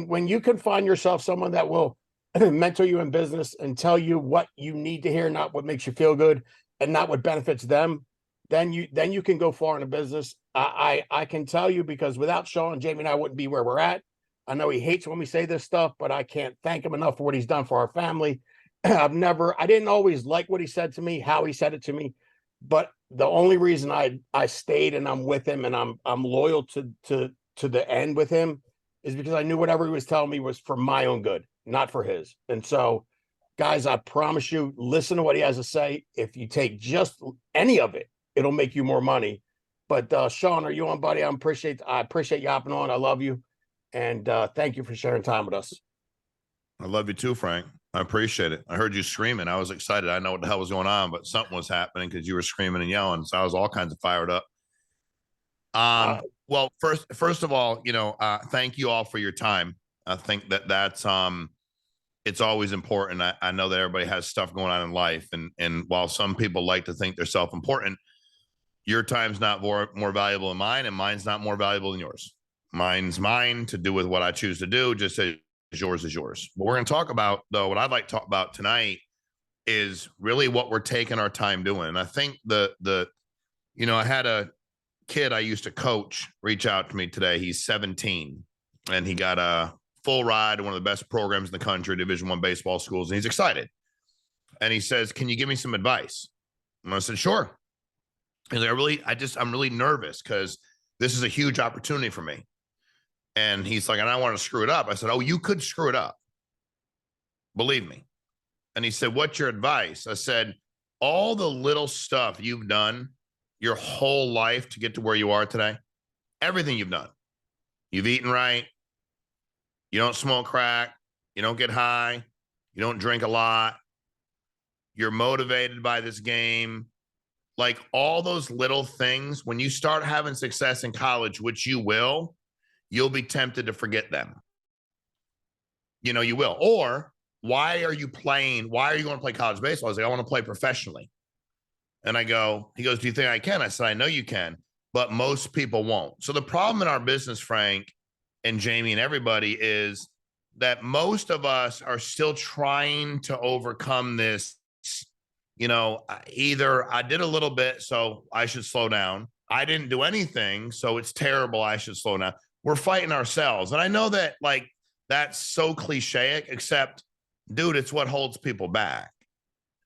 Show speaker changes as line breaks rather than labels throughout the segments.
when you can find yourself someone that will mentor you in business and tell you what you need to hear, not what makes you feel good and not what benefits them, then you can go far in a business. I can tell you, because without Shawn, Jamie and I wouldn't be where we're at. I know he hates when we say this stuff, but I can't thank him enough for what he's done for our family. I didn't always like what he said to me, how he said it to me, but the only reason I stayed and I'm with him and I'm loyal to the end with him is because I knew whatever he was telling me was for my own good, not for his. And so, guys, I promise you, listen to what he has to say. If you take just any of it, it'll make you more money. But Shawn, are you on, buddy? I appreciate you hopping on. I love you. And thank you for sharing time with us.
I love you too, Frank. I appreciate it. I heard you screaming. I was excited. I know what the hell was going on, but something was happening because you were screaming and yelling. So I was all kinds of fired up. Well, first of all, thank you all for your time. I think that's it's always important. I know that everybody has stuff going on in life, and while some people like to think they're self-important, your time's not more valuable than mine, and mine's not more valuable than yours. Mine's mine to do with what I choose to do, just as yours is yours. What we're going to talk about, though, what I'd like to talk about tonight is really what we're taking our time doing. And I think I had a kid I used to coach reach out to me today. He's 17 and he got a full ride to one of the best programs in the country, Division I baseball schools. And he's excited. And he says, "Can you give me some advice?" And I said, "Sure." He's like, I'm really nervous because this is a huge opportunity for me. And he's like, "And I don't want to screw it up." I said, "Oh, you could screw it up. Believe me." And he said, "What's your advice?" I said, "All the little stuff you've done your whole life to get to where you are today, everything you've done. You've eaten right. You don't smoke crack. You don't get high. You don't drink a lot. You're motivated by this game. Like all those little things, when you start having success in college, which you will, you'll be tempted to forget them. You will. Or why are you going to play college baseball?" I was like, "I want to play professionally." And he goes, "Do you think I can?" I said, "I know you can, but most people won't." So the problem in our business, Frank and Jamie and everybody, is that most of us are still trying to overcome this. Either I did a little bit, so I should slow down. I didn't do anything, so it's terrible, I should slow down. We're fighting ourselves. And I know that that's so cliche, except, dude, it's what holds people back.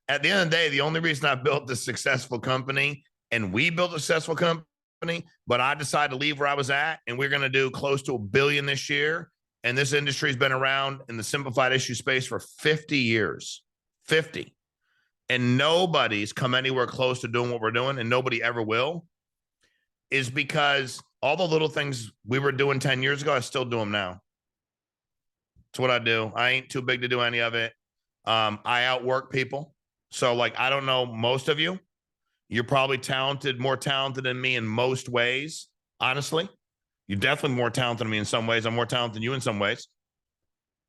At the end of the day, the only reason I built this successful company, and we built a successful company, but I decided to leave where I was at, and we're going to do close to $1 billion this year. And this industry has been around in the simplified issue space for 50 years, 50. And nobody's come anywhere close to doing what we're doing, and nobody ever will, is because all the little things we were doing 10 years ago, I still do them now. It's what I do. I ain't too big to do any of it. I outwork people. So I don't know most of you. You're probably more talented than me in most ways. Honestly, you're definitely more talented than me in some ways. I'm more talented than you in some ways,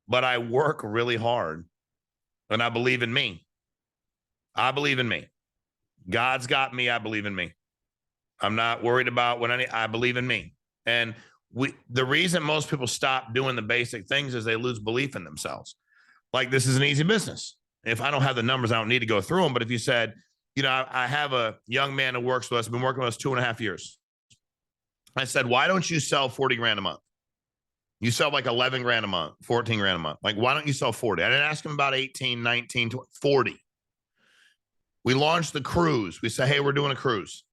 but I work really hard and I believe in me. I believe in me. God's got me. I believe in me. I'm not worried about I believe in me. And the reason most people stop doing the basic things is they lose belief in themselves. This is an easy business. If I don't have the numbers, I don't need to go through them. But if you said, I have a young man who works with us, been working with us 2.5 years. I said, "Why don't you sell 40 grand a month? You sell 11 grand a month, 14 grand a month. Why don't you sell 40? I didn't ask him about 18, 19, 20, 40. We launched the cruise. We said, "Hey, we're doing a cruise."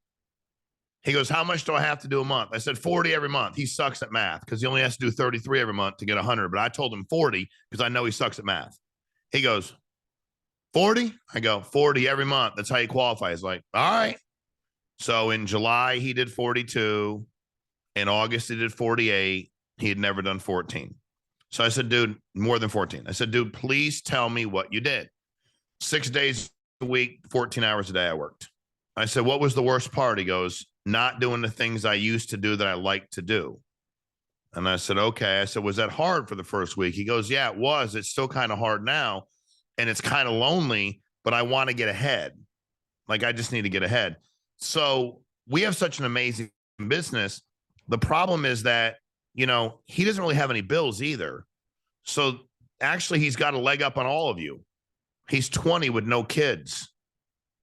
He goes, "How much do I have to do a month?" I said, 40 every month. He sucks at math because he only has to do 33 every month to get 100. But I told him 40 because I know he sucks at math. He goes, 40? I go, 40 every month. That's how you qualify. He's like, "All right." So in July, he did 42. In August, he did 48. He had never done 14. So I said, "Dude, more than 14. I said, "Dude, please tell me what you did." 6 days a week, 14 hours a day I worked. I said, "What was the worst part?" He goes, "Not doing the things I used to do that I like to do." And I said, "Okay." I said, "Was that hard for the first week?" He goes, "Yeah, it was. It's still kind of hard now. And it's kind of lonely, but I want to get ahead. I just need to get ahead." So we have such an amazing business. The problem is that, he doesn't really have any bills either. So actually, he's got a leg up on all of you. He's 20 with no kids,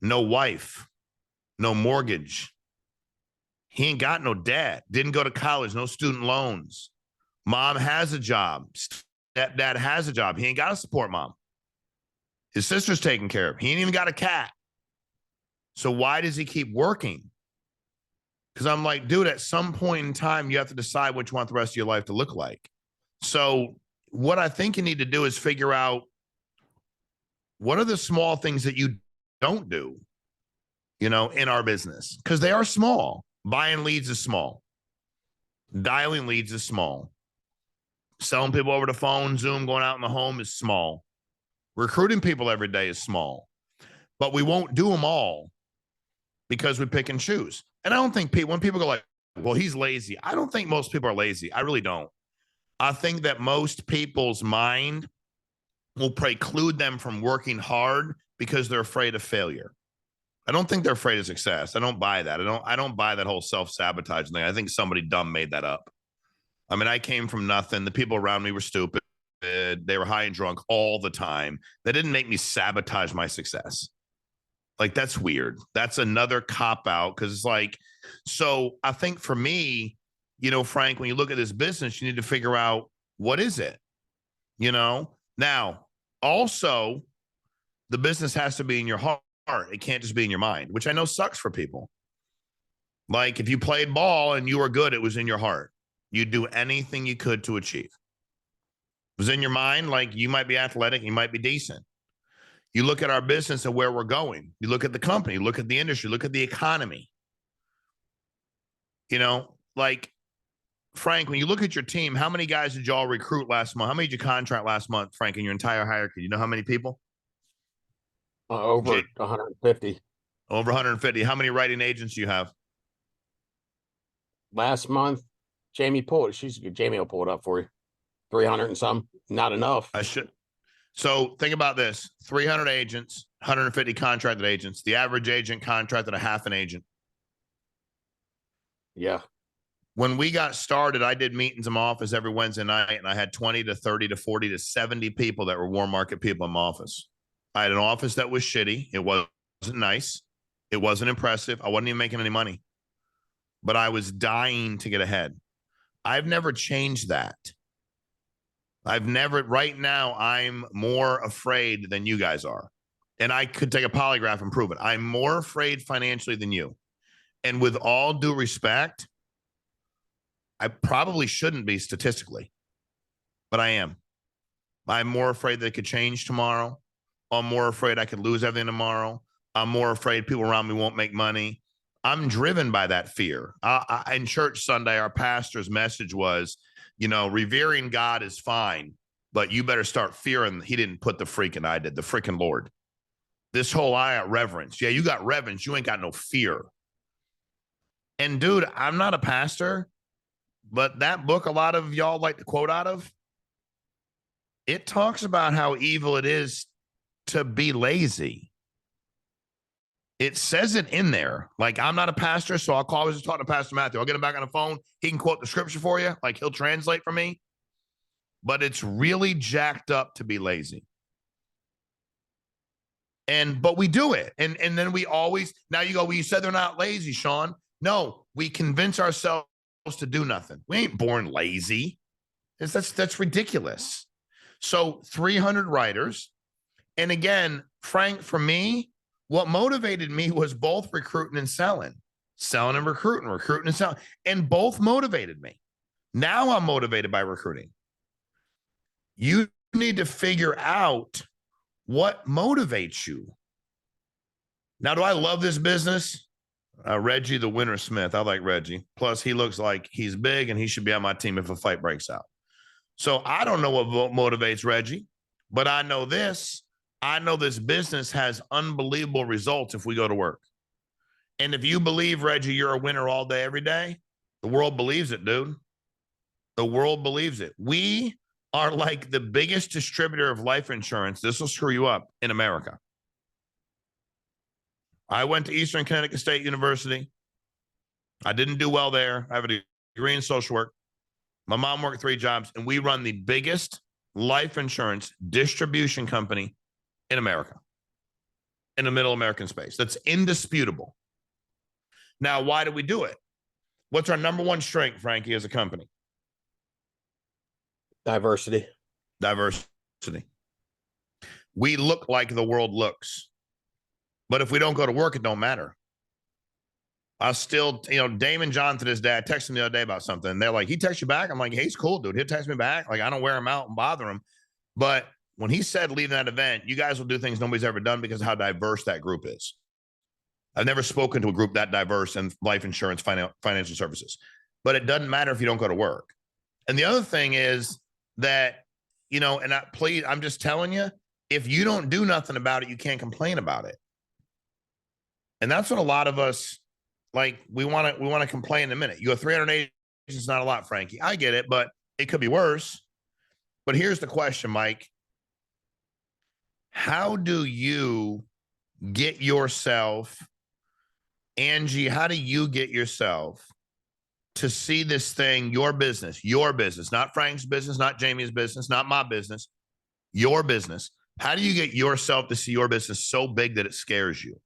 no wife, no mortgage. He ain't got no debt, didn't go to college, no student loans. Mom has a job. Stepdad has a job. He ain't got to support mom. His sister's taken care of. He ain't even got a cat. So why does he keep working? Because I'm like, dude, at some point in time, you have to decide what you want the rest of your life to look like. So what I think you need to do is figure out what are the small things that you don't do, you know, in our business, because they are small. Buying leads is small. Dialing leads is small. Selling people over the phone, Zoom, going out in the home is small. Recruiting people every day is small. But we won't do them all because we pick and choose. And I don't think people, when people go like, well, he's lazy. I don't think most people are lazy. I really don't. I think that most people's mind will preclude them from working hard because they're afraid of failure. I don't think they're afraid of success. I don't buy that. I don't buy that whole self-sabotaging thing. I think somebody dumb made that up. I mean, I came from nothing. The people around me were stupid. They were high and drunk all the time. That didn't make me sabotage my success. Like, that's weird. That's another cop out, because it's like, so I think for me, you know, Frank, when you look at this business, you need to figure out, what is it? You know, now also the business has to be in your heart. It can't just be in your mind, which I know sucks for people. Like, if you played ball and you were good, it was in your heart. You'd do anything you could to achieve. It was in your mind. Like, you might be athletic, you might be decent. You look at our business and where we're going. You look at the company, look at the industry, look at the economy. You know, like, Frank, when you look at your team, how many guys did y'all recruit last month? How many did you contract last month, Frank, in your entire hierarchy? You know how many people?
Over 150.
Over 150. How many writing agents do you have?
Last month, Jamie will pull it up for you. 300 and some. Not enough.
I should. So think about this: 300 agents, 150 contracted agents. The average agent contracted a half an agent.
Yeah.
When we got started, I did meetings in my office every Wednesday night, and I had 20 to 30 to 40 to 70 people that were warm market people in my office. I had an office that was shitty. It wasn't nice. It wasn't impressive. I wasn't even making any money, but I was dying to get ahead. I've never changed that. Right now, I'm more afraid than you guys are. And I could take a polygraph and prove it. I'm more afraid financially than you. And with all due respect, I probably shouldn't be statistically, but I am. I'm more afraid that it could change tomorrow. I'm more afraid I could lose everything tomorrow. I'm more afraid people around me won't make money. I'm driven by that fear. In church Sunday, our pastor's message was, you know, revering God is fine, but you better start fearing. He didn't put the freaking, I did, the freaking Lord. This whole I got reverence. Yeah, you got reverence. You ain't got no fear. And dude, I'm not a pastor, but that book a lot of y'all like to quote out of, it talks about how evil it is to be lazy. It says it in there. Like, I'm not a pastor, so I'll always talk to Pastor Matthew. I'll get him back on the phone. He can quote the scripture for you. Like, he'll translate for me. But it's really jacked up to be lazy. But we do it. And then we always, now you go, well, you said they're not lazy, Shawn. No, we convince ourselves to do nothing. We ain't born lazy. That's ridiculous. So 300 writers. And again, Frank, for me, what motivated me was both recruiting and selling and recruiting and selling, and both motivated me. Now I'm motivated by recruiting. You need to figure out what motivates you. Now, do I love this business? Reggie, the winner Smith. I like Reggie. Plus, he looks like he's big and he should be on my team if a fight breaks out. So I don't know what motivates Reggie, but I know this. I know this business has unbelievable results if we go to work. And if you believe, Reggie, you're a winner all day, every day, the world believes it, dude. The world believes it. We are like the biggest distributor of life insurance. This will screw you up in America. I went to Eastern Connecticut State University. I didn't do well there. I have a degree in social work. My mom worked 3 jobs, and we run the biggest life insurance distribution company in America, in the middle American space. That's indisputable. Now, why do we do it? What's our number one strength, Frankie, as a company?
Diversity.
Diversity. We look like the world looks. But if we don't go to work, it don't matter. I still, Damon John to this day, I texted him the other day about something. They're like, he texts you back? I'm like, hey, he's cool, dude. He'll text me back. Like, I don't wear him out and bother him. But when he said leaving that event, you guys will do things nobody's ever done because of how diverse that group is. I've never spoken to a group that diverse in life insurance, financial services. But it doesn't matter if you don't go to work. And the other thing is that, I'm just telling you, if you don't do nothing about it, you can't complain about it. And that's what a lot of us, we want to complain in a minute. You go 380 is not a lot, Frankie. I get it, but it could be worse. But here's the question, Mike. How do you get yourself, Angie, how do you get yourself to see this thing, your business, not Frank's business, not Jamie's business, not my business, your business? How do you get yourself to see your business so big that it scares you?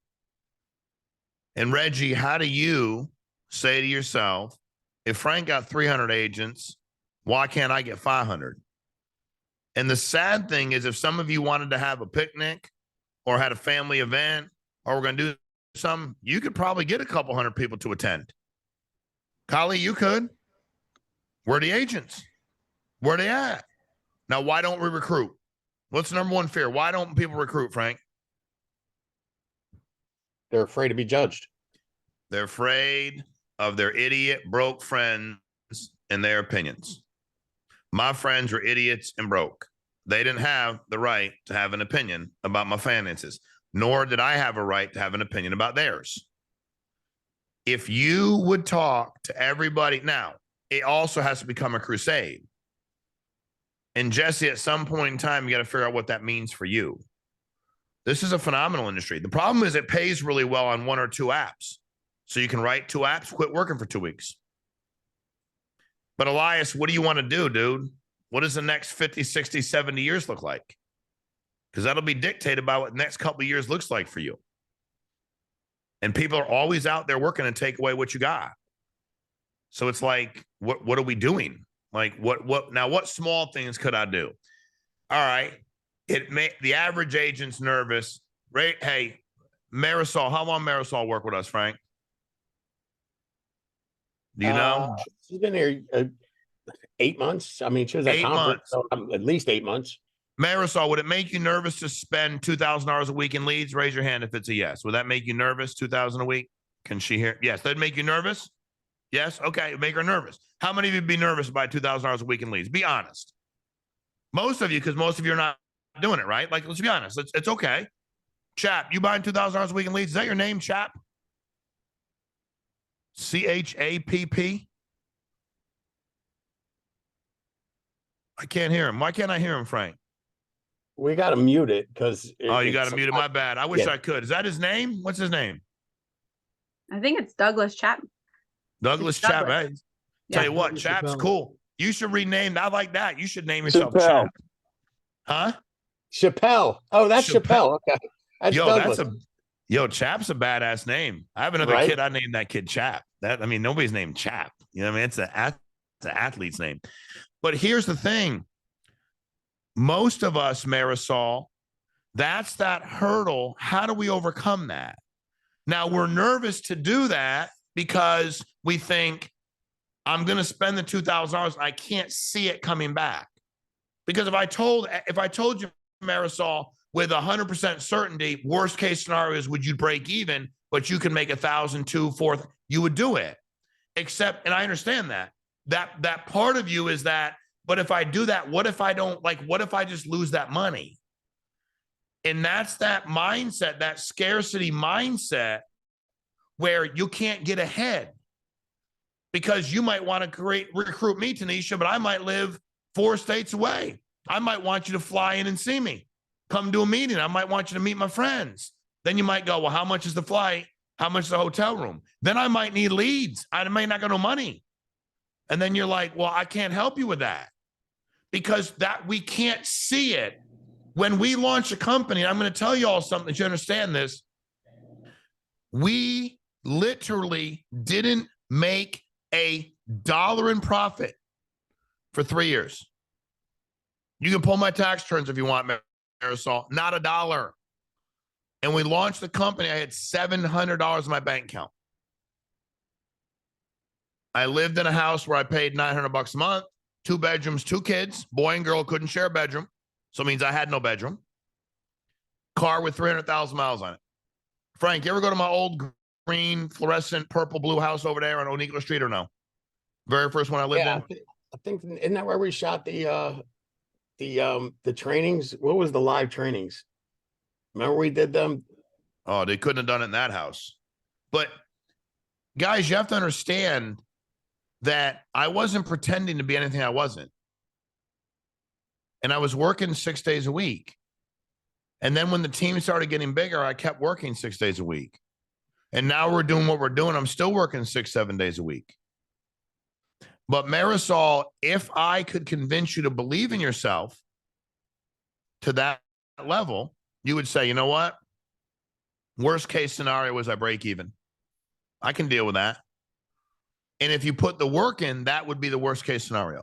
And Reggie, how do you say to yourself, if Frank got 300 agents, why can't I get 500? And the sad thing is, if some of you wanted to have a picnic or had a family event or we're going to do something, you could probably get a couple hundred people to attend. Kali, you could. Where are the agents? Where are they at? Now, why don't we recruit? What's the number one fear? Why don't people recruit, Frank?
They're afraid to be judged.
They're afraid of their idiot, broke friends and their opinions. My friends were idiots and broke. They didn't have the right to have an opinion about my finances, nor did I have a right to have an opinion about theirs. If you would talk to everybody, now, it also has to become a crusade. And Jesse, at some point in time, you got to figure out what that means for you. This is a phenomenal industry. The problem is it pays really well on one or two apps. So you can write 2 apps, quit working for 2 weeks. But Elias, what do you want to do, dude? What does the next 50, 60, 70 years look like? Because that'll be dictated by what the next couple of years looks like for you. And people are always out there working to take away what you got. So it's like, what are we doing? Like, what small things could I do? All right. The average agent's nervous, right? Hey, Marisol, how long Marisol work with us, Frank? Do you know?
She's been here 8 months. I mean, she was at
8
conference,
months.
so at least 8 months.
Marisol, would it make you nervous to spend $2,000 a week in leads? Raise your hand if it's a yes. Would that make you nervous, $2,000 a week? Can she hear? Yes. That'd make you nervous? Yes? Okay. Make her nervous. How many of you would be nervous about $2,000 a week in leads? Be honest. Most of you, because most of you are not doing it, right? Like, let's be honest. It's okay. Chap, you buying $2,000 a week in leads? Is that your name, Chap? CHAPP? I can't hear him. Why can't I hear him, Frank?
We got to mute it because.
Oh, you got to mute it. My bad. I wish I could. Is that his name? What's his name?
I think it's Douglas Chap.
Douglas Chap. Hey, tell you what, Chap's cool. You should rename. I like that. You should name yourself Chap. Huh?
Chappelle. Oh, that's Chappelle. Okay. That's
Chap's a badass name. I have another kid. I named that kid Chap. Nobody's named Chap. You know what I mean? It's an athlete's name. But here's the thing. Most of us, Marisol, that's that hurdle. How do we overcome that? Now, we're nervous to do that because we think, I'm going to spend the $2,000. I can't see it coming back. Because if I told you, Marisol, with 100% certainty, worst case scenario is would you break even, but you can make 1,000, 2,000, 4,000, you would do it. Except, and I understand that part of you is that, but if I do that, what if I don't, what if I just lose that money? And that's that mindset, that scarcity mindset where you can't get ahead because you might want to recruit me, Tanisha, but I might live 4 states away. I might want you to fly in and see me, come to a meeting. I might want you to meet my friends. Then you might go, well, how much is the flight? How much is the hotel room? Then I might need leads. I might not got no money. And then you're like, well, I can't help you with that. because that we can't see it. When we launch a company, I'm going to tell you all something that you understand this. We literally didn't make $1 in profit for 3 years. You can pull my tax returns if you want, Marisol. Not $1. And we launched the company. I had $700 in my bank account. I lived in a house where I paid $900 a month, 2 bedrooms, 2 kids, boy and girl, couldn't share a bedroom. So it means I had no bedroom. Car with 300,000 miles on it. Frank, you ever go to my old green, fluorescent, purple, blue house over there on Onegal Street or no? Very first one I lived in?
I think, isn't that where we shot the trainings? What was the live trainings? Remember we did them?
Oh, they couldn't have done it in that house. But guys, you have to understand that I wasn't pretending to be anything I wasn't. And I was working 6 days a week. And then when the team started getting bigger, I kept working 6 days a week. And now we're doing what we're doing. I'm still working 6, 7 days a week. But Marisol, if I could convince you to believe in yourself to that level, you would say, you know what? Worst case scenario is I break even. I can deal with that. And if you put the work in, that would be the worst case scenario.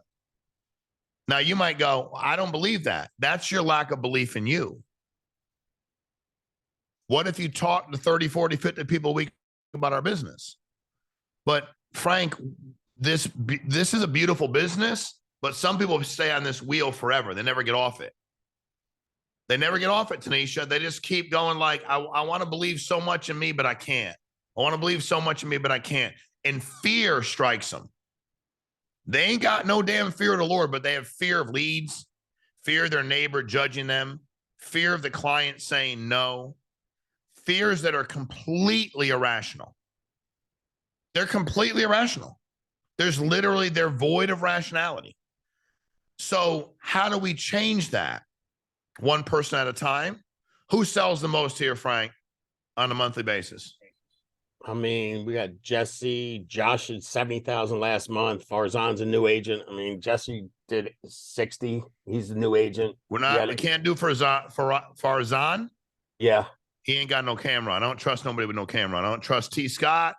Now, you might go, I don't believe that. That's your lack of belief in you. What if you talk to 30, 40, 50 people a week about our business? But Frank, this is a beautiful business, but some people stay on this wheel forever. They never get off it. They never get off it, Tanisha. They just keep going like, I want to believe so much in me, but I can't. I want to believe so much in me, but I can't. And fear strikes them. They ain't got no damn fear of the Lord, but they have fear of leads, fear of their neighbor judging them, fear of the client saying no, fears that are completely irrational. They're completely irrational. They're void of rationality. So how do we change that? One person at a time. Who sells the most here, Frank, on a monthly basis?
I mean, we got Jesse, Josh did 70,000 last month. Farzan's a new agent. I mean, Jesse did 60. He's a new agent.
We can't do Farzan.
Yeah.
He ain't got no camera. I don't trust nobody with no camera. I don't trust T. Scott.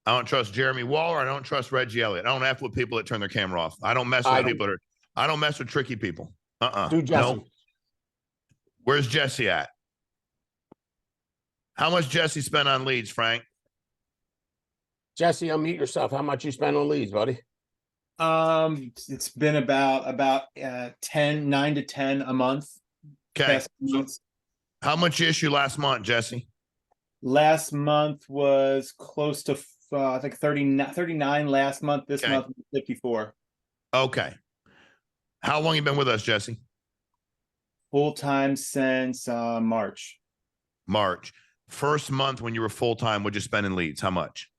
I don't trust Jeremy Waller. I don't trust Reggie Elliott. I don't F with people that turn their camera off. I don't mess with people I don't mess with tricky people.
Do Jesse.
No. Where's Jesse at? How much Jesse spent on leads, Frank?
Jesse, unmute yourself. How much you spend on leads, buddy?
It's been about 9 to 10 a month.
Okay. How much you issue last month, Jesse?
Last month was close to I think 39 last month. This month 54.
Okay. How long you been with us, Jesse?
Full time since March.
March. First month when you were full time, what'd you spend in leads? How much?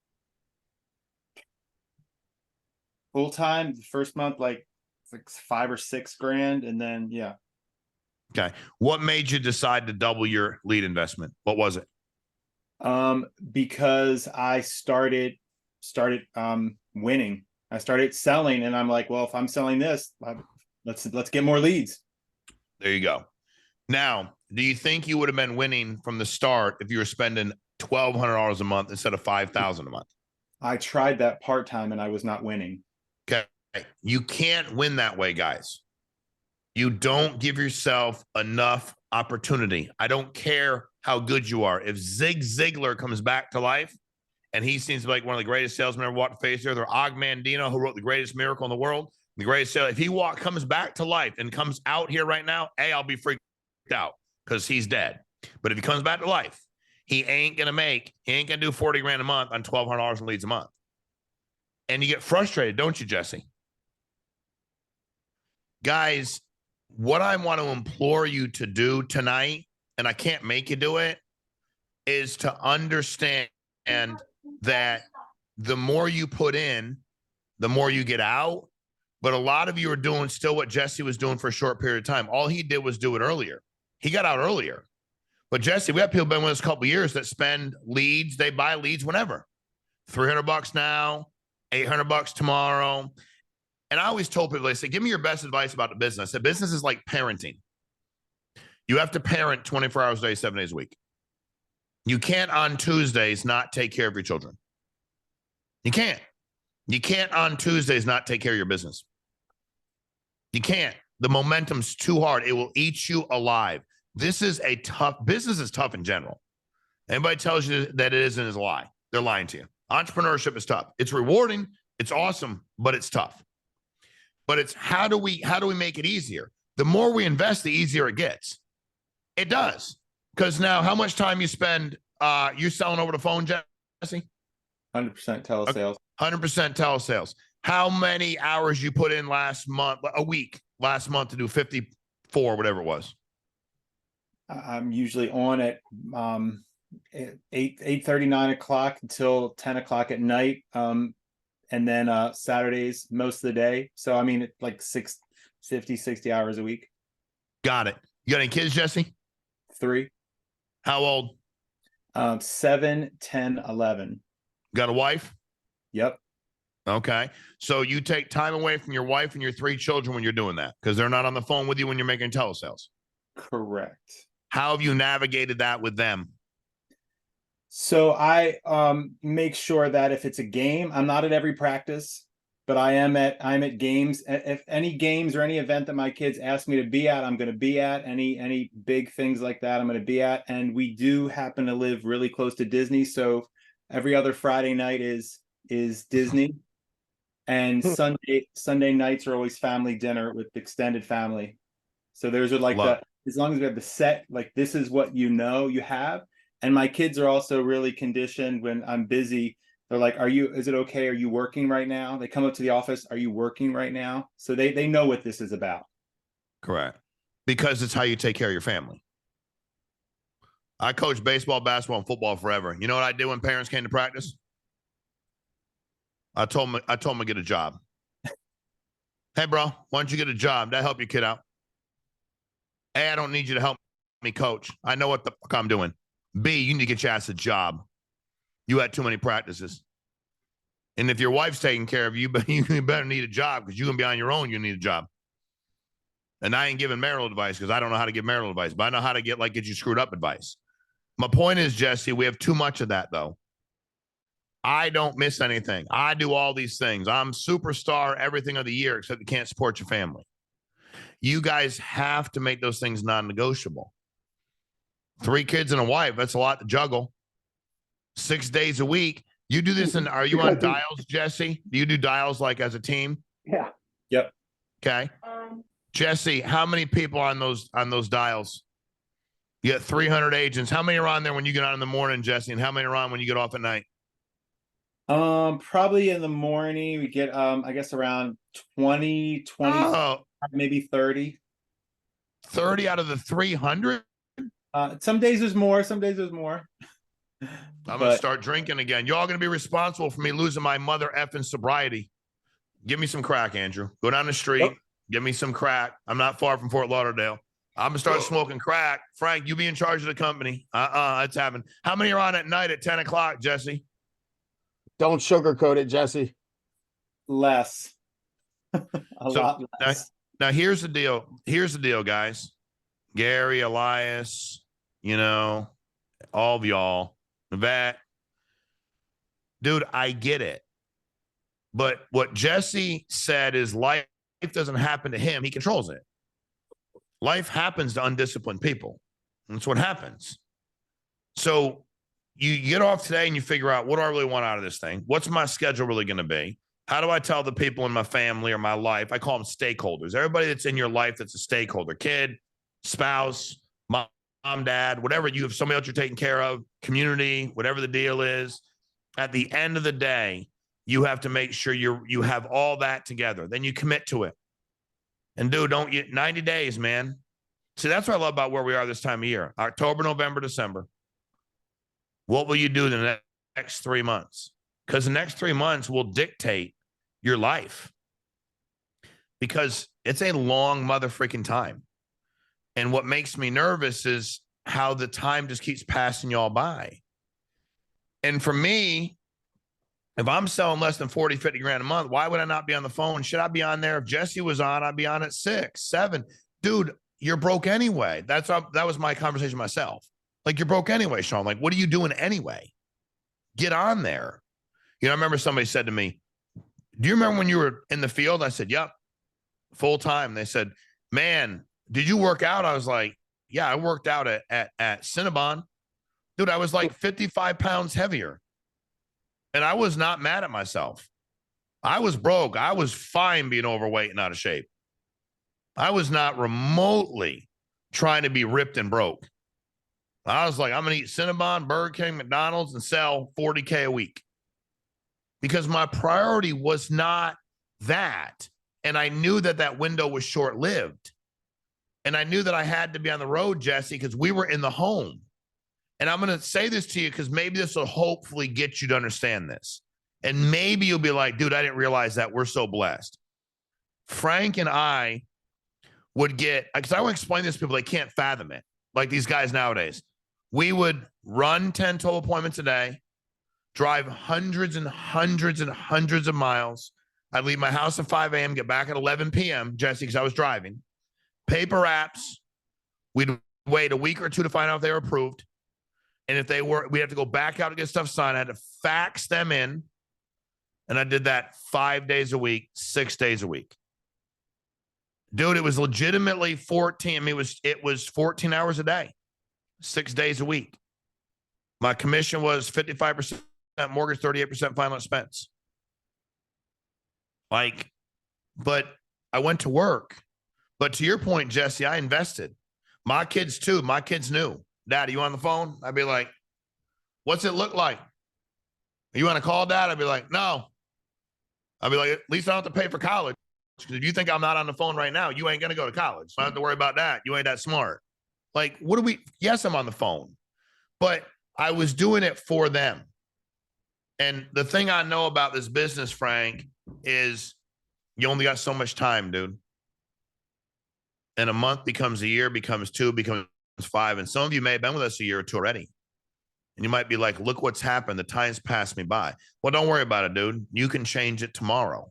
Full time, the first month like 5 or 6 grand, and then yeah.
Okay. What made you decide to double your lead investment? What was it?
Because I started winning. I started selling, and I'm like, well, if I'm selling this, let's get more leads.
There you go. Now, do you think you would have been winning from the start if you were spending $1,200 a month instead of $5,000 a month?
I tried that part-time and I was not winning.
Okay. You can't win that way, guys. You don't give yourself enough opportunity. I don't care how good you are. If Zig Ziglar comes back to life and he seems like one of the greatest salesmen ever walked the face of the earth, or Og Mandino, who wrote the greatest miracle in the world, the greatest sale, if he comes back to life and comes out here right now, I'll be freaked out because he's dead. But if he comes back to life, he ain't going to do 40 grand a month on $1,200 in leads a month. And you get frustrated, don't you, Jesse? Guys, what I want to implore you to do tonight, and I can't make you do it, is to understand that the more you put in, the more you get out. But a lot of you are doing still what Jesse was doing for a short period of time. All he did was do it earlier. He got out earlier. But Jesse, we have people been with us a couple of years that spend leads. They buy leads whenever. $300 now, $800 tomorrow. And I always told people, they say, give me your best advice about the business. I said, business is like parenting. You have to parent 24 hours a day, 7 days a week. You can't on Tuesdays not take care of your children. You can't. You can't on Tuesdays not take care of your business. You can't. The momentum's too hard. It will eat you alive. This is a tough, business is tough in general. Anybody tells you that it isn't is a lie. They're lying to you. Entrepreneurship is tough. It's rewarding. It's awesome, but it's tough. But it's how do we make it easier? The more we invest, the easier it gets. It does. Because now how much time you spend you selling over the phone, Jesse?
100% telesales.
100% telesales. How many hours you put in last month to do 54, whatever it was?
I'm usually on at 8:30, 9 o'clock until 10 o'clock at night. And then Saturdays most of the day. So I mean, like 60 hours a week.
Got it. You got any kids, Jesse?
3.
How old?
7, 10, 11.
Got a wife?
Yep.
Okay. So you take time away from your wife and your 3 children when you're doing that because they're not on the phone with you when you're making telesales.
Correct.
How have you navigated that with them?
So I make sure that if it's a game, I'm not at every practice, but I'm at games. If any games or any event that my kids ask me to be at, I'm going to be at. Any big things like that, I'm going to be at. And we do happen to live really close to Disney, so every other Friday night is Disney, and Sunday nights are always family dinner with the extended family. So those are like as long as we have the set, like this is what you have. And my kids are also really conditioned when I'm busy. They're like, is it okay? Are you working right now? They come up to the office. Are you working right now? So they know what this is about.
Correct. Because it's how you take care of your family. I coached baseball, basketball, and football forever. You know what I did when parents came to practice? I told them to get a job. Hey, bro, why don't you get a job? That help your kid out. A, I don't need you to help me coach. I know what the fuck I'm doing. B, you need to get your ass a job. You had too many practices. And if your wife's taking care of you, but you better need a job because you're going to be on your own. You need a job. And I ain't giving marital advice because I don't know how to give marital advice, but I know how to get you screwed up advice. My point is, Jesse, we have too much of that, though. I don't miss anything. I do all these things. I'm superstar everything of the year, except you can't support your family. You guys have to make those things non-negotiable. 3 kids and a wife, that's a lot to juggle. 6 days a week. You do this, are you on dials, Jesse? Do you do dials like as a team?
Yeah.
Yep.
Okay. Jesse, how many people are on those dials? You got 300 agents. How many are on there when you get on in the morning, Jesse? And how many are on when you get off at night?
Probably in the morning we get I guess around 20, maybe 30.
30 out of the 300?
Some days there's more, some days there's more.
I'm going to start drinking again. Y'all going to be responsible for me losing my mother effing sobriety. Give me some crack, Andrew. Go down the street. Yep. Give me some crack. I'm not far from Fort Lauderdale. I'm going to start smoking crack. Frank, you be in charge of the company. It's happening. How many are on at night at 10 o'clock, Jesse?
Don't sugarcoat it, Jesse.
Less. A lot less.
Now, here's the deal. Here's the deal, guys. Gary, Elias, all of y'all, Vet. Dude, I get it. But what Jesse said is life doesn't happen to him. He controls it. Life happens to undisciplined people. That's what happens. So you get off today and you figure out, what do I really want out of this thing? What's my schedule really going to be? How do I tell the people in my family or my life? I call them stakeholders. Everybody that's in your life that's a stakeholder, kid, spouse, mom, dad, whatever, you have somebody else you're taking care of, community, whatever the deal is. At the end of the day, you have to make sure you have all that together. Then you commit to it. And dude, 90 days, man. See, that's what I love about where we are this time of year. October, November, December. What will you do in the next 3 months? Because the next 3 months will dictate your life. Because it's a long mother-freaking time. And what makes me nervous is how the time just keeps passing y'all by. And for me, If I'm selling less than 40, 50 grand a month, why would I not be on the phone? Should I be on there? If Jesse was on, I'd be on at 6, 7. Dude, you're broke anyway. That was my conversation with myself. Like, you're broke anyway, Shawn. Like, what are you doing anyway? Get on there. I remember somebody said to me, do you remember when you were in the field? I said, yep, full time. They said, man, did you work out? I was like, yeah, I worked out at Cinnabon. Dude, I was like 55 pounds heavier. And I was not mad at myself. I was broke. I was fine being overweight and out of shape. I was not remotely trying to be ripped and broke. I was like, I'm going to eat Cinnabon, Burger King, McDonald's, and sell 40K a week. Because my priority was not that. And I knew that that window was short-lived. And I knew that I had to be on the road, Jesse, because we were in the home. And I'm going to say this to you because maybe this will hopefully get you to understand this. And maybe you'll be like, dude, I didn't realize that. We're so blessed. Frank and I would get, because I want to explain this to people, they can't fathom it. Like these guys nowadays. We would run 10, 12 appointments a day, drive hundreds and hundreds and hundreds of miles. I'd leave my house at 5 a.m., get back at 11 p.m., Jesse, because I was driving. Paper apps. We'd wait a week or two to find out if they were approved. And if they were, we have to go back out to get stuff signed. I had to fax them in. And I did that 5 days a week, 6 days a week. Dude, it was legitimately 14. I mean, it was 14 hours a day, 6 days a week. My commission was 55% mortgage, 38% final expense. Like, but I went to work. But to your point, Jesse, I invested. My kids too. My kids knew. Dad, are you on the phone? I'd be like, what's it look like? You want to call, Dad? I'd be like, no. I'd be like, at least I don't have to pay for college. Because if you think I'm not on the phone right now, you ain't going to go to college. I don't have to worry about that. You ain't that smart. Like, yes, I'm on the phone. But I was doing it for them. And the thing I know about this business, Frank, is you only got so much time, dude. And a month becomes a year, becomes 2, becomes 5. And some of you may have been with us a year or 2 already. And you might be like, look what's happened. The time's passed me by. Well, don't worry about it, dude. You can change it tomorrow.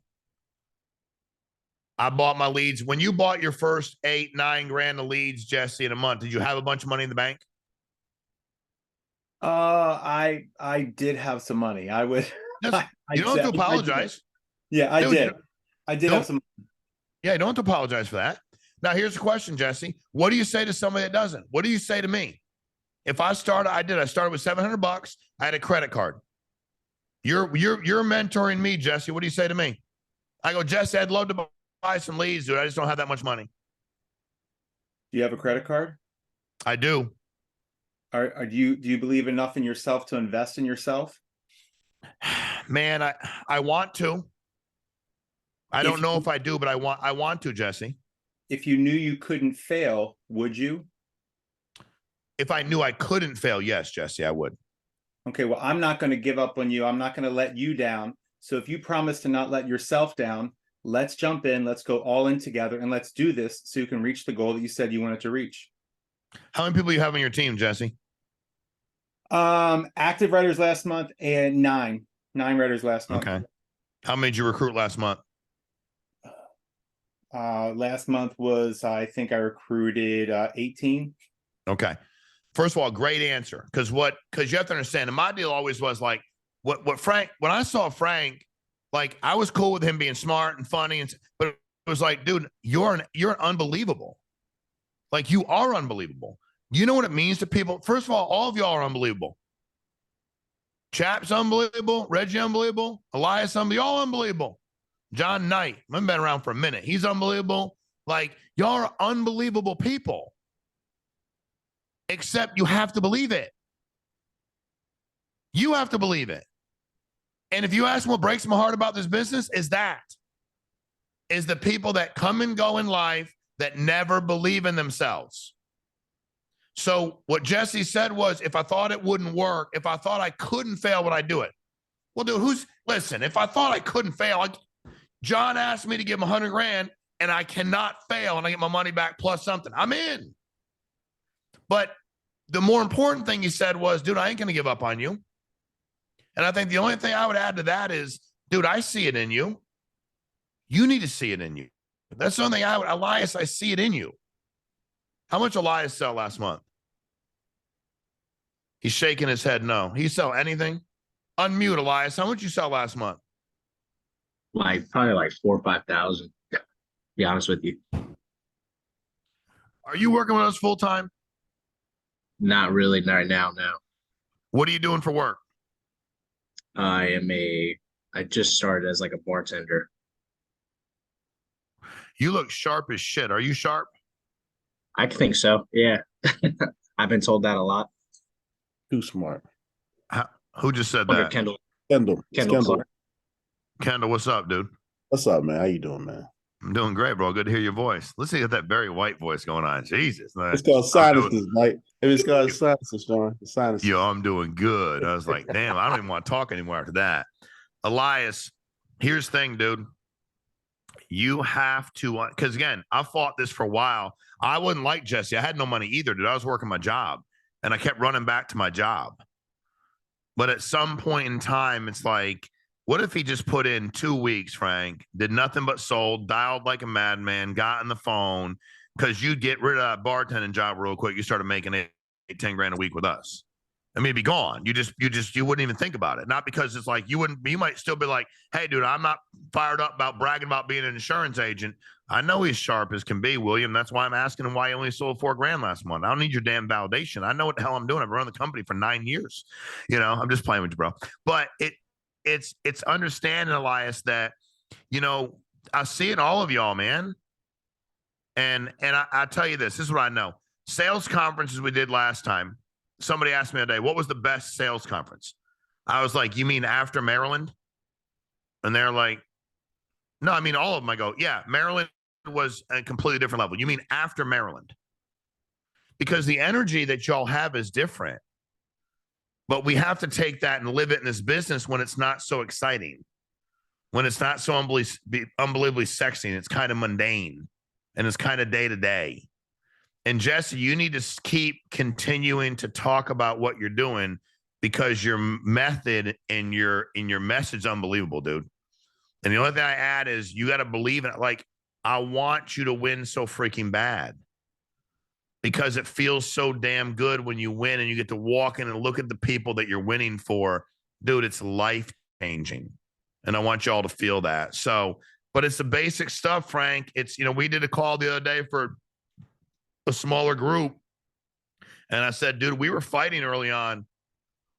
I bought my leads. When you bought your first 8, 9 grand of leads, Jesse, in a month, did you have a bunch of money in the bank?
I did have some money. I would.
You don't have to apologize.
Yeah, I did. I did have some.
Yeah, you don't have to apologize for that. Now, here's the question, Jesse. What do you say to somebody that doesn't? What do you say to me? If I started, I started with $700. I had a credit card. You're mentoring me, Jesse. What do you say to me? I go, Jesse, I'd love to buy some leads, dude. I just don't have that much money.
Do you have a credit card?
I do.
Do you believe enough in yourself to invest in yourself?
Man, I want to. I don't know if I do, but I want to, Jesse.
If you knew you couldn't fail, would you?
If I knew I couldn't fail, yes, Jesse, I would.
Okay, well, I'm not going to give up on you. I'm not going to let you down. So if you promise to not let yourself down, let's jump in. Let's go all in together and let's do this so you can reach the goal that you said you wanted to reach.
How many people do you have on your team, Jesse?
Active writers last month and 9 writers last month.
Okay. How many did you recruit last month?
Last month was, I think I recruited 18.
Okay. First of all, great answer. Because you have to understand, and my deal always was like, what Frank, when I saw Frank, like I was cool with him being smart and funny, but it was like, dude, you're unbelievable. Like you are unbelievable. You know what it means to people? First of all of y'all are unbelievable. Chap's unbelievable. Reggie unbelievable. Elias unbelievable. Y'all unbelievable. John Knight, I've been around for a minute. He's unbelievable. Like y'all are unbelievable people. Except you have to believe it. You have to believe it. And if you ask me what breaks my heart about this business is the people that come and go in life that never believe in themselves. So what Jesse said was, if I thought it wouldn't work, if I thought I couldn't fail, would I do it? Well, dude, listen, if I thought I couldn't fail, John asked me to give him 100 grand and I cannot fail and I get my money back plus something, I'm in. But the more important thing he said was, dude, I ain't going to give up on you. And I think the only thing I would add to that is, dude, I see it in you. You need to see it in you. That's the only thing Elias, I see it in you. How much Elias sell last month? He's shaking his head. No. He sell anything? Unmute, Elias. How much you sell last month?
Like probably like 4,000 or 5,000. To be honest with you,
Are you working with us full time?
not really right now. No,
What are you doing for work?
I just started as like a bartender.
You look sharp as shit. Are you sharp?
I think so. Yeah, I've been told that a lot.
Too smart.
Who just said
Under
that?
Kendall
Kendall.
Kendall Clark.
Kendall, what's up, dude?
What's up, man? How you doing, man?
I'm doing great, bro. Good to hear your voice. Let's see, you got that very white voice going on. Jesus. Man.
It's called sinuses, Mike. It's called sinuses, Shawn. The sinuses.
Yo, I'm doing good. I was like, damn, I don't even want to talk anymore after that. Elias, here's the thing, dude. You have to, because again, I fought this for a while. I wasn't like Jesse. I had no money either, dude. I was working my job and I kept running back to my job. But at some point in time, it's like, what if he just put in 2 weeks, Frank, did nothing but sold, dialed like a madman, got on the phone, because you'd get rid of that bartending job real quick. You started making 10 grand a week with us. I mean, it'd be gone. You wouldn't even think about it. Not because it's like, you might still be like, hey, dude, I'm not fired up about bragging about being an insurance agent. I know he's sharp as can be, William. That's why I'm asking him why he only sold 4 grand last month. I don't need your damn validation. I know what the hell I'm doing. I've run the company for 9 years. You know, I'm just playing with you, bro. But it's understanding, Elias, that, you know, I see it in all of y'all, man. And I tell you this is what I know. Sales conferences we did last time. Somebody asked me today, what was the best sales conference? I was like, you mean after Maryland? And they're like, no, I mean all of them. I go, yeah, Maryland was a completely different level. You mean after Maryland? Because the energy that y'all have is different. But we have to take that and live it in this business when it's not so exciting, when it's not so unbelievably sexy, and it's kind of mundane, and it's kind of day to day. And Jesse, you need to keep continuing to talk about what you're doing, because your method and your message is unbelievable, dude. And the only thing I add is you got to believe in it. Like, I want you to win so freaking bad, because it feels so damn good when you win and you get to walk in and look at the people that you're winning for. Dude, it's life changing. And I want y'all to feel that. So, but it's the basic stuff, Frank. It's, you know, we did a call the other day for a smaller group. And I said, dude, we were fighting early on.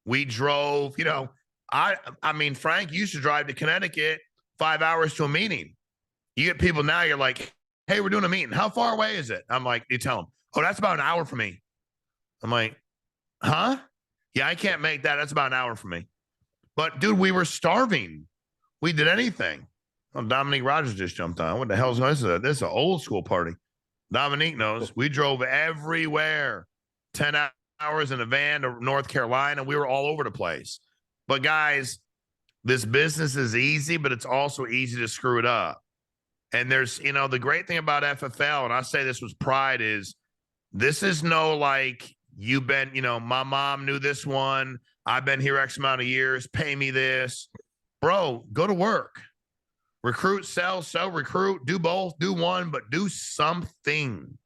We drove, you know, I mean, Frank used to drive to Connecticut 5 hours to a meeting. You get people now, you're like, hey, we're doing a meeting. How far away is it? I'm like, you tell them, oh, that's about an hour for me. I'm like, huh? Yeah, I can't make that. That's about an hour for me. But dude, we were starving. We did anything. Oh, Dominique Rogers just jumped on. What the hell's this? This is an old school party. Dominique knows. We drove everywhere. 10 hours in a van to North Carolina. We were all over the place. But guys, this business is easy, but it's also easy to screw it up. And there's, you know, the great thing about FFL, and I say this with pride, is this is no like you've been, you know, my mom knew this one. I've been here X amount of years. Pay me this. Bro, go to work. Recruit, sell, recruit, do both, do one, but do something,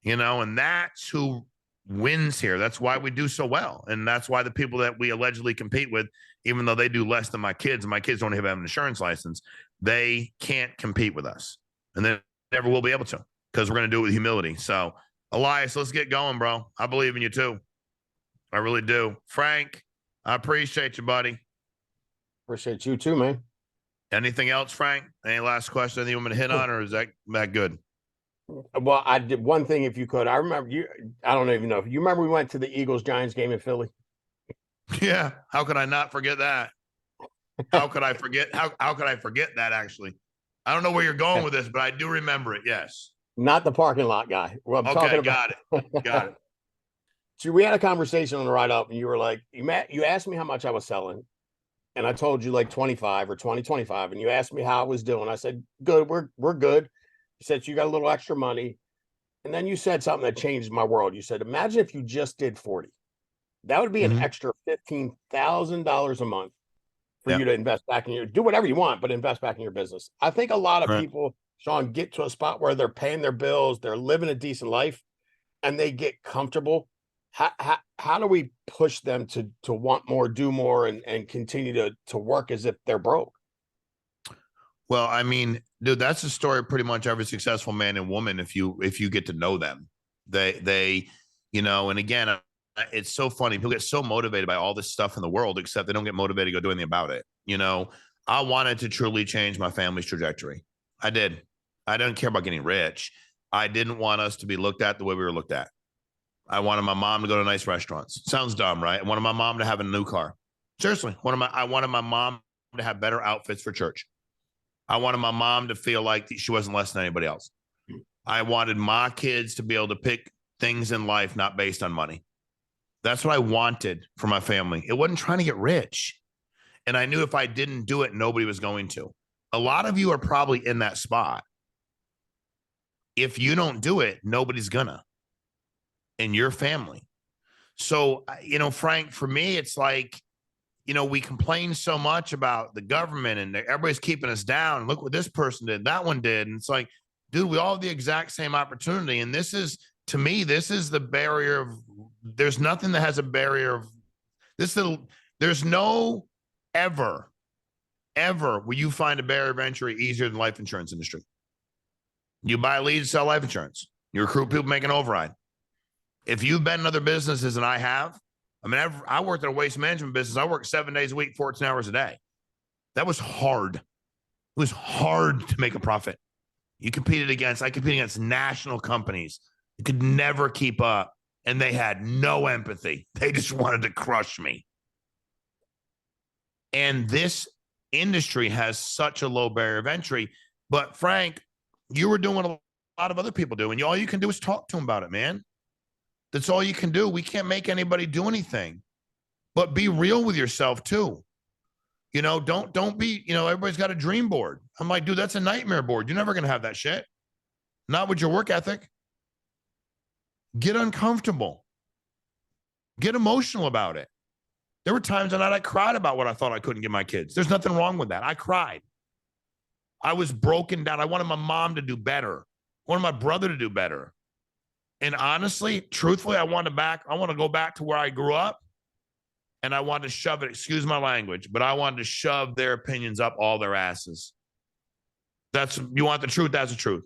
you know, and that's who wins here. That's why we do so well. And that's why the people that we allegedly compete with, even though they do less than my kids, and my kids don't even have an insurance license, they can't compete with us. And they never will be able to, because we're going to do it with humility. So, Elias, let's get going, bro. I believe in you too. I really do. Frank, I appreciate you, buddy.
Appreciate you too, man.
Anything else, Frank? Any last question that you want me to hit on, or is that good?
Well, I did one thing, if you could. I remember you. I don't even know if you remember. We went to the Eagles-Giants game in Philly.
Yeah. How could I not forget that? How could I forget? How could I forget that? Actually, I don't know where you're going with this, but I do remember it. Yes.
Not the parking lot guy. Well, I'm talking about.
Got it.
So we had a conversation on the ride up, and you were like, you asked me how much I was selling, and I told you like 25 or 25, and you asked me how I was doing. I said, good, we're good. You said you got a little extra money, and then you said something that changed my world. You said, imagine if you just did 40. That would be an extra $15,000 a month for
Yep.
you to invest back in your, do whatever you want, but invest back in your business. I think a lot of
Right.
people, Shawn, get to a spot where they're paying their bills, they're living a decent life, and they get comfortable. How do we push them to want more, do more, and continue to work as if they're broke?
Well, I mean, dude, that's the story of pretty much every successful man and woman. If you get to know them, they, and again, it's so funny. People get so motivated by all this stuff in the world, except they don't get motivated to go do anything about it. I wanted to truly change my family's trajectory. I did. I didn't care about getting rich. I didn't want us to be looked at the way we were looked at. I wanted my mom to go to nice restaurants. Sounds dumb, right? I wanted my mom to have a new car. Seriously, I wanted my mom to have better outfits for church. I wanted my mom to feel like she wasn't less than anybody else. I wanted my kids to be able to pick things in life not based on money. That's what I wanted for my family. It wasn't trying to get rich. And I knew if I didn't do it, nobody was going to. A lot of you are probably in that spot. If you don't do it, nobody's gonna in your family. So, Frank, for me, it's like, we complain so much about the government and everybody's keeping us down. Look what this person did, that one did. And it's like, dude, we all have the exact same opportunity. And this is, to me, this is the barrier of, there's nothing that has a barrier of this. There's no ever will you find a barrier of entry easier than the life insurance industry. You buy leads, sell life insurance. You recruit people, make an override. If you've been in other businesses and I have, I worked in a waste management business. I worked 7 days a week, 14 hours a day. That was hard. It was hard to make a profit. I competed against national companies. You could never keep up. And they had no empathy. They just wanted to crush me. And this industry has such a low barrier of entry. But Frank, you were doing what a lot of other people do. And all you can do is talk to them about it, man. That's all you can do. We can't make anybody do anything, but be real with yourself too. Don't be, everybody's got a dream board. I'm like, dude, that's a nightmare board. You're never going to have that shit. Not with your work ethic. Get uncomfortable. Get emotional about it. There were times that I cried about what I thought I couldn't give my kids. There's nothing wrong with that. I cried. I was broken down. I wanted my mom to do better. I wanted my brother to do better. And honestly, truthfully, I want to go back to where I grew up, and I wanted to shove it, excuse my language, but I wanted to shove their opinions up all their asses. You want the truth? That's the truth.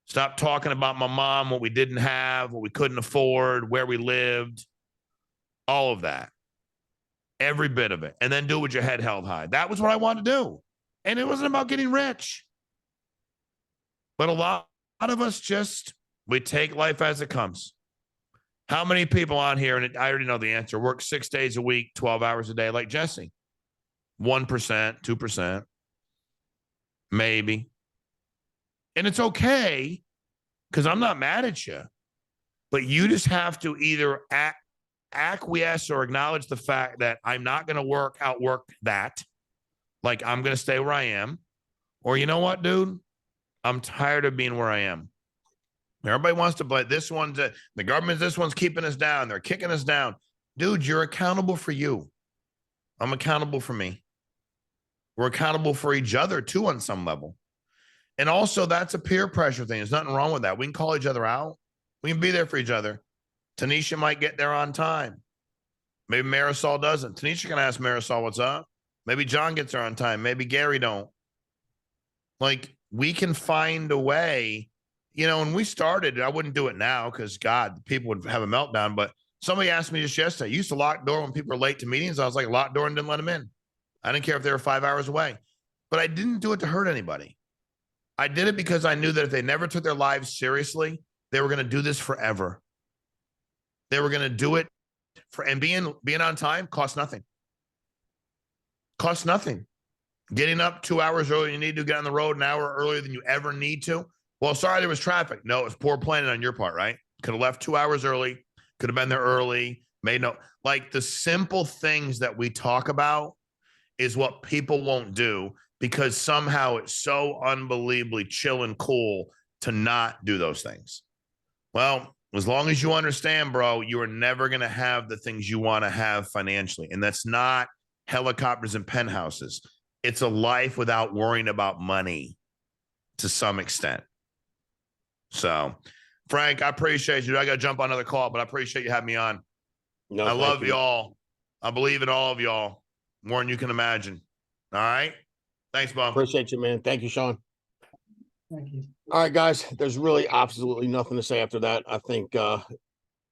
Stop talking about my mom, what we didn't have, what we couldn't afford, where we lived, all of that. Every bit of it. And then do it with your head held high. That was what I wanted to do. And it wasn't about getting rich. But a lot of us we take life as it comes. How many people on here, and I already know the answer, work 6 days a week, 12 hours a day like Jesse? 1%, 2%, maybe. And it's okay, because I'm not mad at you. But you just have to either acquiesce or acknowledge the fact that I'm not going to outwork that. Like, I'm going to stay where I am. Or, you know what, dude? I'm tired of being where I am. Everybody wants to blame the government, this one's keeping us down. They're kicking us down. Dude, you're accountable for you. I'm accountable for me. We're accountable for each other too on some level. And also, that's a peer pressure thing. There's nothing wrong with that. We can call each other out. We can be there for each other. Tanisha might get there on time. Maybe Marisol doesn't. Tanisha can ask Marisol what's up. Maybe John gets there on time. Maybe Gary don't. Like, we can find a way. When we started, I wouldn't do it now because, God, people would have a meltdown. But somebody asked me just yesterday, I used to lock the door when people were late to meetings. I was like, lock the door and didn't let them in. I didn't care if they were 5 hours away. But I didn't do it to hurt anybody. I did it because I knew that if they never took their lives seriously, they were going to do this forever. They were going to do it and being on time costs nothing. Costs nothing. Getting up 2 hours earlier than you need to, get on the road an hour earlier than you ever need to. Well, sorry, there was traffic. No, it was poor planning on your part, right? Could have left 2 hours early, could have been there early, like the simple things that we talk about is what people won't do because somehow it's so unbelievably chill and cool to not do those things. Well, As long as you understand, bro, you are never going to have the things you want to have financially. And that's not helicopters and penthouses. It's a life without worrying about money to some extent. So, Frank, I appreciate you. I got to jump on another call, but I appreciate you having me on.
No,
I
thank
love
you.
y'all. I believe in all of y'all more than you can imagine. All right. Thanks, Bob.
Appreciate you, man. Thank you, Shawn.
Thank you.
All right, guys. There's really absolutely nothing to say after that. I think the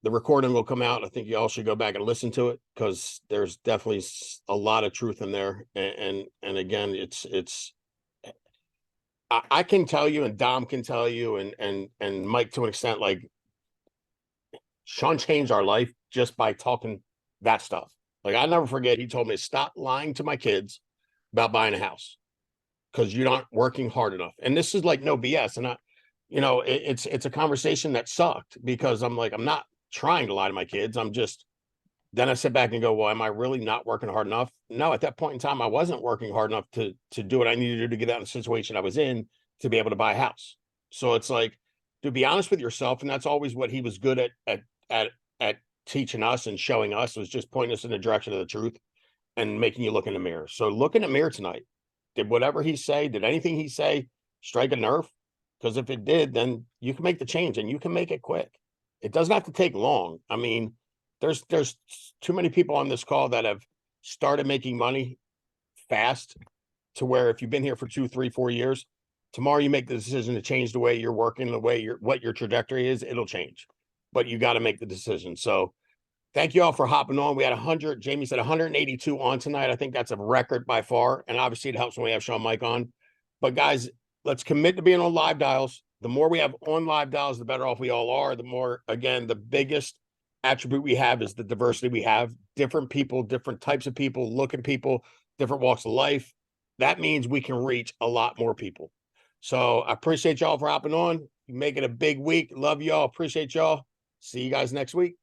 recording will come out. I think you all should go back and listen to it because there's definitely a lot of truth in there. And again, it's I can tell you, and Dom can tell you, and Meike to an extent, like Shawn changed our life just by talking that stuff. Like I never forget, he told me stop lying to my kids about buying a house because you're not working hard enough. And this is like no BS. And it's a conversation that sucked because I'm like, I'm not trying to lie to my kids. I'm just, then I sit back and go, well, am I really not working hard enough? No, at that point in time, I wasn't working hard enough to do what I needed to do to get out of the situation I was in to be able to buy a house. So it's like, to be honest with yourself, and that's always what he was good at teaching us and showing us, was just pointing us in the direction of the truth and making you look in the mirror. So look in the mirror tonight. Did whatever he say, did anything he say strike a nerve? Because if it did, then you can make the change and you can make it quick. It doesn't have to take long. I mean, there's too many people on this call that have started making money fast to where if you've been here for 2, 3, 4 years, tomorrow you make the decision to change the way you're working, the way what your trajectory is, it'll change. But you got to make the decision. So thank you all for hopping on. We had 100, Jamie said 182 on tonight. I think that's a record by far. And obviously it helps when we have Shawn Meaike on. But guys, let's commit to being on live dials. The more we have on live dials, the better off we all are. The more, again, the biggest attribute we have is the diversity we have. Different people, different types of people, looking people, different walks of life. That means we can reach a lot more people. So I appreciate y'all for hopping on. You make it a big week. Love y'all. Appreciate y'all. See you guys next week.